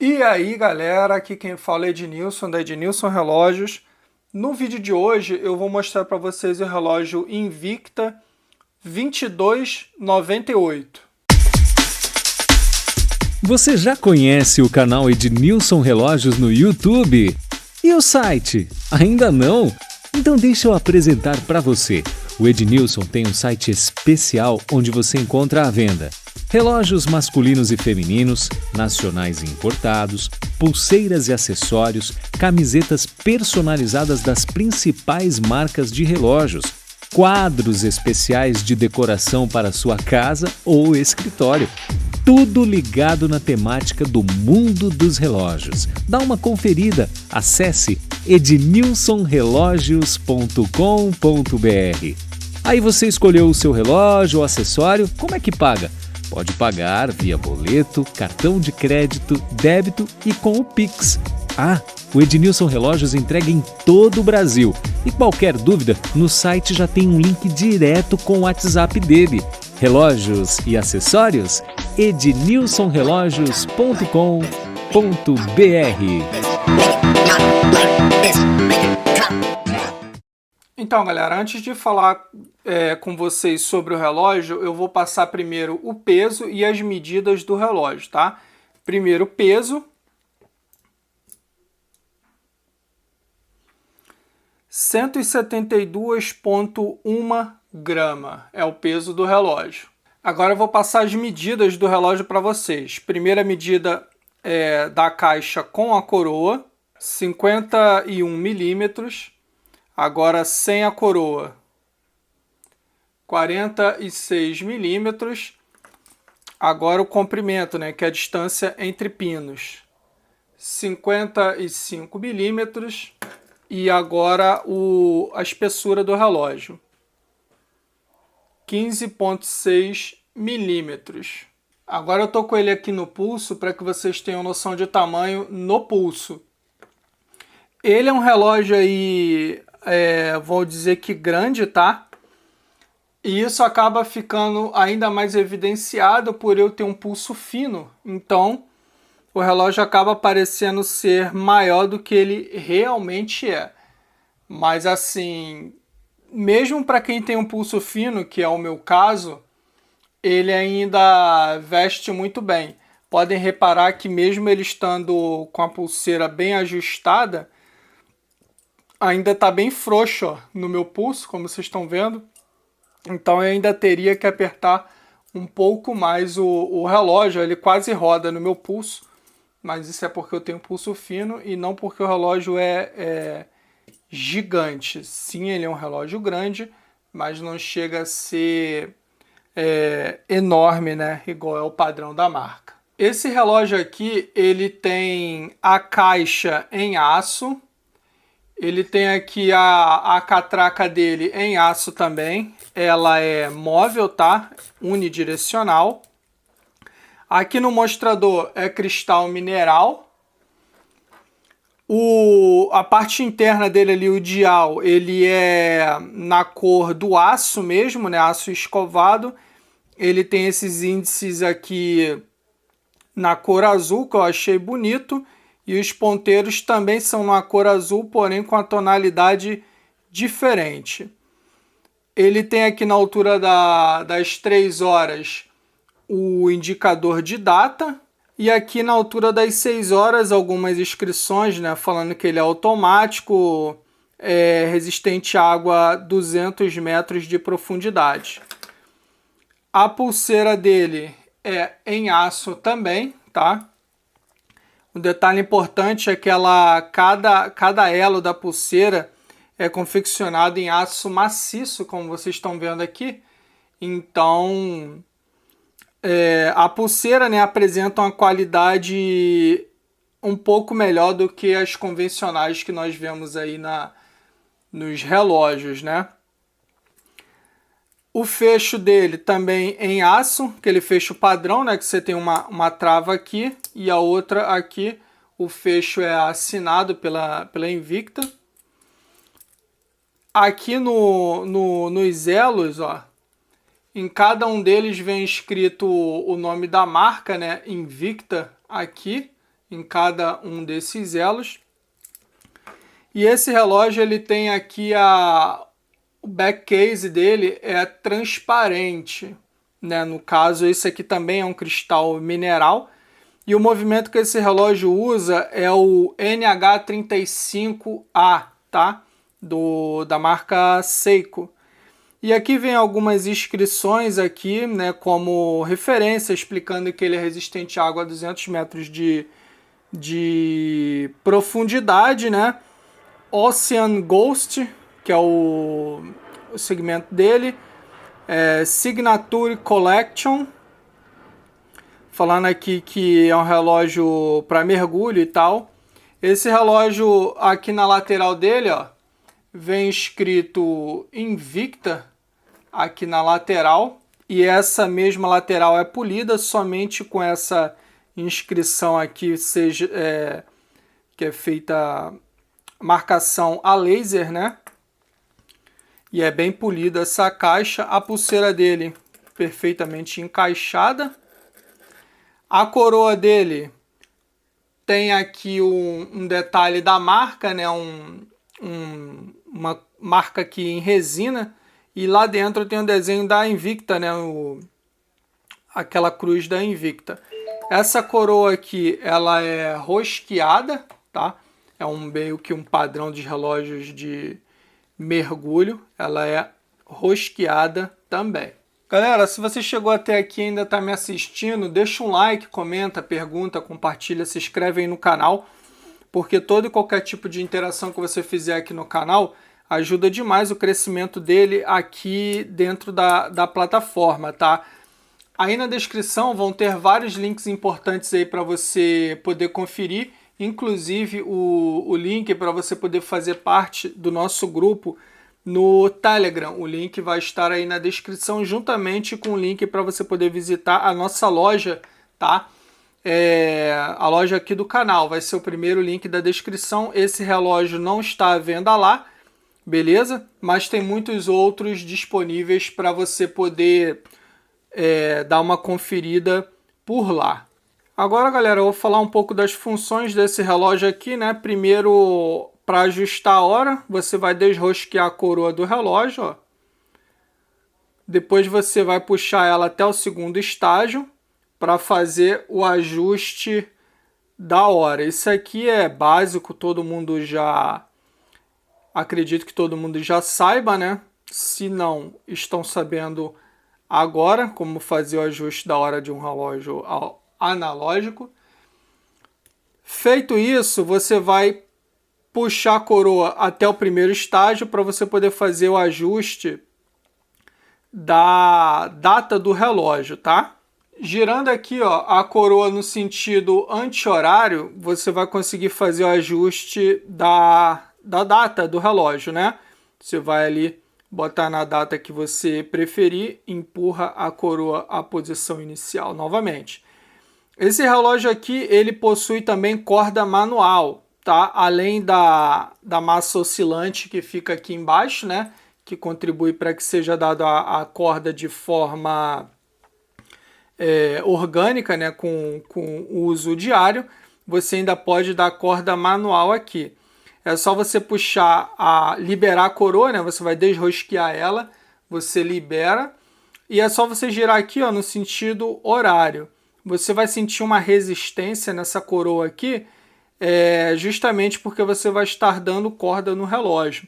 E aí galera, aqui quem fala é Ednilson, da Ednilson Relógios. No vídeo de hoje eu vou mostrar para vocês o relógio Invicta 2298. Você já conhece o canal Ednilson Relógios no YouTube? E o site? Ainda não? Então deixa eu apresentar para você. O Ednilson tem um site especial onde você encontra à venda relógios masculinos e femininos, nacionais e importados, pulseiras e acessórios, camisetas personalizadas das principais marcas de relógios, quadros especiais de decoração para sua casa ou escritório. Tudo ligado na temática do mundo dos relógios. Dá uma conferida, acesse ednilsonrelogios.com.br. Aí você escolheu o seu relógio ou acessório, como é que paga? Pode pagar via boleto, cartão de crédito, débito e com o Pix. O Ednilson Relógios entrega em todo o Brasil. E qualquer dúvida, no site já tem um link direto com o WhatsApp dele. Relógios e acessórios? ednilsonrelogios.com.br. Então galera, antes de falar com vocês sobre o relógio, eu vou passar primeiro o peso e as medidas do relógio, tá? Primeiro o peso. 172,1 grama é o peso do relógio. Agora eu vou passar as medidas do relógio para vocês. Primeira medida é da caixa com a coroa, 51 milímetros. Agora sem a coroa, 46 milímetros. Agora o comprimento, que é a distância entre pinos, 55 milímetros. E agora a espessura do relógio, 15,6 milímetros. Agora eu estou com ele aqui no pulso para que vocês tenham noção de tamanho no pulso. Ele é um relógio aí, vou dizer que grande, tá? E isso acaba ficando ainda mais evidenciado por eu ter um pulso fino. Então, o relógio acaba parecendo ser maior do que ele realmente é. Mas assim, mesmo para quem tem um pulso fino, que é o meu caso, ele ainda veste muito bem. Podem reparar que mesmo ele estando com a pulseira bem ajustada, ainda está bem frouxo, ó, no meu pulso, como vocês estão vendo. Então eu ainda teria que apertar um pouco mais o relógio. Ele quase roda no meu pulso, mas isso é porque eu tenho pulso fino e não porque o relógio é gigante. Sim, ele é um relógio grande, mas não chega a ser enorme, igual é o padrão da marca. Esse relógio aqui, ele tem a caixa em aço. Ele tem aqui a catraca dele em aço também. Ela é móvel, tá? Unidirecional. Aqui no mostrador é cristal mineral. A parte interna dele ali, o dial, ele é na cor do aço mesmo, aço escovado. Ele tem esses índices aqui na cor azul, que eu achei bonito. E os ponteiros também são na cor azul, porém com a tonalidade diferente. Ele tem aqui na altura das 3 horas o indicador de data. E aqui na altura das 6 horas algumas inscrições, falando que ele é automático, resistente à água 200 metros de profundidade. A pulseira dele é em aço também, tá? Um detalhe importante é que cada elo da pulseira é confeccionado em aço maciço, como vocês estão vendo aqui. Então, a pulseira apresenta uma qualidade um pouco melhor do que as convencionais que nós vemos aí nos relógios, O fecho dele também em aço, aquele fecho padrão, que você tem uma trava aqui e a outra aqui. O fecho é assinado pela Invicta. Aqui nos elos, ó, em cada um deles vem escrito o nome da marca, Invicta, aqui. em cada um desses elos. E esse relógio ele tem aqui o back case dele é transparente, né? No caso, esse aqui também é um cristal mineral. E o movimento que esse relógio usa é o NH35A, tá? Da marca Seiko. E aqui vem algumas inscrições aqui, né, como referência, explicando que ele é resistente à água a 200 metros de profundidade, né? Ocean Ghost, que é o segmento dele, Signature Collection, falando aqui que é um relógio para mergulho e tal. Esse relógio aqui na lateral dele, ó, vem escrito Invicta aqui na lateral, e essa mesma lateral é polida somente com essa inscrição aqui, que é feita marcação a laser, né? E é bem polida essa caixa. A pulseira dele perfeitamente encaixada. A coroa dele tem aqui um detalhe da marca, né? Uma marca aqui em resina. E lá dentro tem o desenho da Invicta, né? Aquela cruz da Invicta. Essa coroa aqui, ela é rosqueada, tá? É meio que um padrão de relógios de mergulho. Ela é rosqueada também. Galera, se você chegou até aqui e ainda está me assistindo, deixa um like, comenta, pergunta, compartilha, se inscreve aí no canal, porque todo e qualquer tipo de interação que você fizer aqui no canal ajuda demais o crescimento dele aqui dentro da plataforma, tá? Aí na descrição vão ter vários links importantes aí para você poder conferir, inclusive o link para você poder fazer parte do nosso grupo no Telegram. O link vai estar aí na descrição, juntamente com o link para você poder visitar a nossa loja, tá? A loja aqui do canal vai ser o primeiro link da descrição. Esse relógio não está à venda lá, beleza? Mas tem muitos outros disponíveis para você poder dar uma conferida por lá. Agora, galera, eu vou falar um pouco das funções desse relógio aqui, né? Primeiro, para ajustar a hora, você vai desrosquear a coroa do relógio, ó. Depois você vai puxar ela até o segundo estágio para fazer o ajuste da hora. Isso aqui é básico, todo mundo já... Acredito que todo mundo já saiba, né? Se não, estão sabendo agora como fazer o ajuste da hora de um relógio analógico. Feito isso, você vai puxar a coroa até o primeiro estágio para você poder fazer o ajuste da data do relógio, tá? Girando aqui, ó, a coroa no sentido anti-horário, você vai conseguir fazer o ajuste da data do relógio, né? Você vai ali botar na data que você preferir, empurra a coroa à posição inicial novamente. Esse relógio aqui, ele possui também corda manual, tá? Além da massa oscilante que fica aqui embaixo, né? Que contribui para que seja dada a corda de forma orgânica, né? Com o uso diário. Você ainda pode dar corda manual aqui. É só você puxar, liberar a coroa, né? Você vai desrosquear ela, você libera. E é só você girar aqui, ó, no sentido horário. Você vai sentir uma resistência nessa coroa aqui, justamente porque você vai estar dando corda no relógio.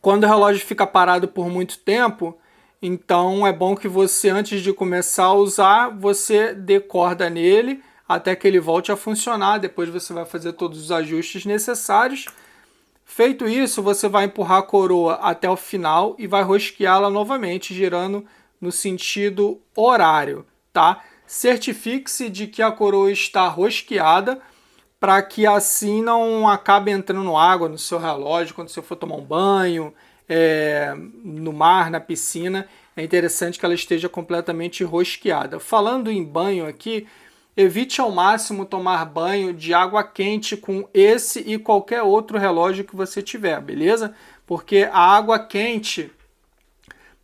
Quando o relógio fica parado por muito tempo, então é bom que você, antes de começar a usar, você dê corda nele até que ele volte a funcionar. Depois você vai fazer todos os ajustes necessários. Feito isso, você vai empurrar a coroa até o final e vai rosqueá-la novamente, girando no sentido horário, tá? Certifique-se de que a coroa está rosqueada, para que assim não acabe entrando água no seu relógio quando você for tomar um banho, no mar, na piscina. É interessante que ela esteja completamente rosqueada. Falando em banho aqui, evite ao máximo tomar banho de água quente com esse e qualquer outro relógio que você tiver, beleza? Porque a água quente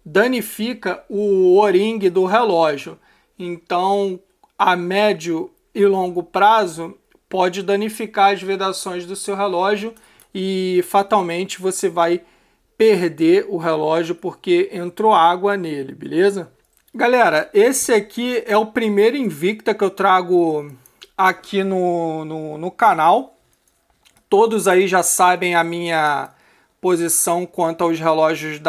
danifica o O-ring do relógio. Então, a médio e longo prazo pode danificar as vedações do seu relógio e fatalmente você vai perder o relógio porque entrou água nele, beleza? Galera, esse aqui é o primeiro Invicta que eu trago aqui no canal. Todos aí já sabem a minha posição quanto aos relógios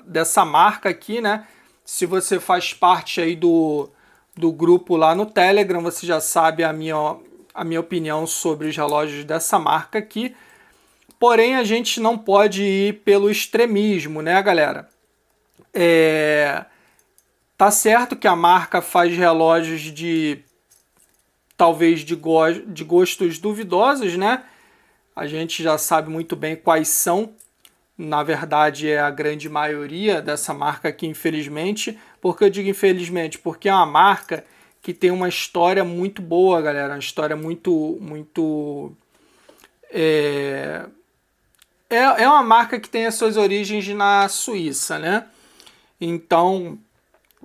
dessa marca aqui, né? Se você faz parte aí do grupo lá no Telegram, você já sabe a minha opinião sobre os relógios dessa marca aqui. Porém, a gente não pode ir pelo extremismo, né, galera? Tá certo que a marca faz relógios talvez de gostos duvidosos, né? A gente já sabe muito bem quais são. Na verdade, é a grande maioria dessa marca aqui, infelizmente. Por que eu digo infelizmente? Porque é uma marca que tem uma história muito boa, galera. Uma história muito é uma marca que tem as suas origens na Suíça, né? Então,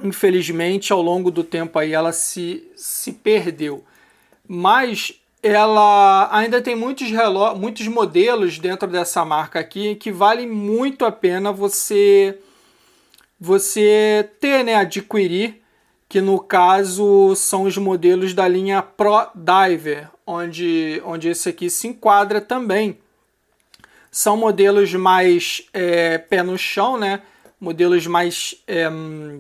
infelizmente, ao longo do tempo aí ela se perdeu. Mas ela ainda tem muitos modelos dentro dessa marca aqui que vale muito a pena você ter, né, adquirir, que no caso são os modelos da linha Pro Diver, onde esse aqui se enquadra também. São modelos mais pé no chão, né? Modelos mais,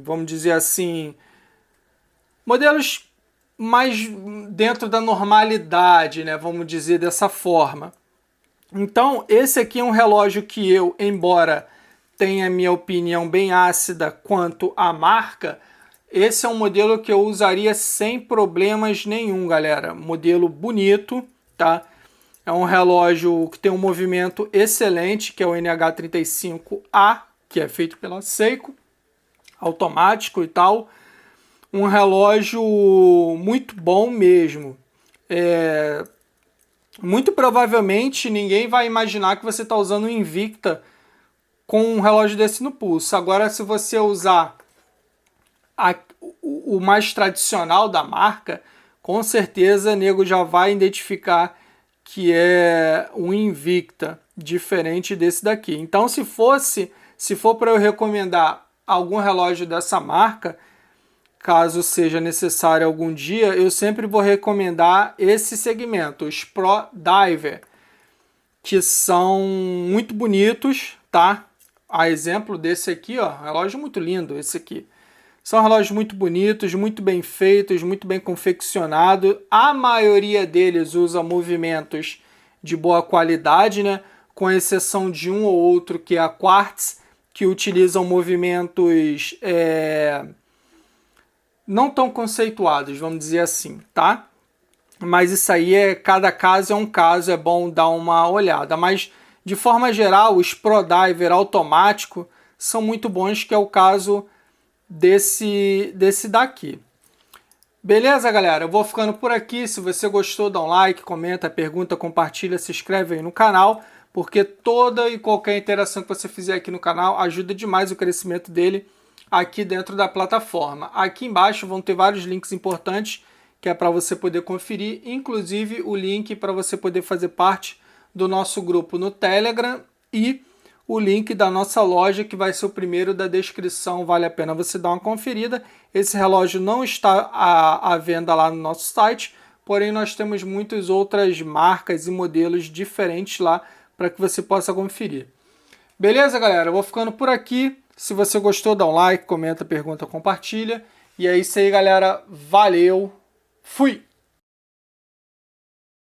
vamos dizer assim, modelos mais dentro da normalidade, né? Vamos dizer dessa forma. Então, esse aqui é um relógio que eu, embora tenha minha opinião bem ácida quanto à marca, esse é um modelo que eu usaria sem problemas nenhum, galera. Modelo bonito, tá? É um relógio que tem um movimento excelente, que é o NH35A, que é feito pela Seiko, automático e tal. Um relógio muito bom mesmo. Muito provavelmente ninguém vai imaginar que você está usando um Invicta com um relógio desse no pulso. Agora, se você usar o mais tradicional da marca, com certeza o nego já vai identificar que é um Invicta diferente desse daqui. Então, se for para eu recomendar algum relógio dessa marca, caso seja necessário algum dia, eu sempre vou recomendar esse segmento, os Pro Diver, que são muito bonitos, tá? A exemplo desse aqui, ó, relógio muito lindo esse aqui. São relógios muito bonitos, muito bem feitos, muito bem confeccionados. A maioria deles usa movimentos de boa qualidade, né? Com exceção de um ou outro, que é a Quartz, que utilizam movimentos não tão conceituados, vamos dizer assim, tá? Mas isso aí cada caso é um caso, é bom dar uma olhada. Mas, de forma geral, os Pro Diver automático são muito bons, que é o caso desse daqui. Beleza, galera? Eu vou ficando por aqui. Se você gostou, dá um like, comenta, pergunta, compartilha, se inscreve aí no canal, porque toda e qualquer interação que você fizer aqui no canal ajuda demais o crescimento dele aqui dentro da plataforma. Aqui embaixo vão ter vários links importantes que é para você poder conferir, inclusive o link para você poder fazer parte do nosso grupo no Telegram e o link da nossa loja, que vai ser o primeiro da descrição, vale a pena você dar uma conferida. Esse relógio não está à venda lá no nosso site, porém nós temos muitas outras marcas e modelos diferentes lá para que você possa conferir. Beleza, galera? Eu vou ficando por aqui. Se você gostou, dá um like, comenta, pergunta, compartilha. E é isso aí, galera. Valeu! Fui!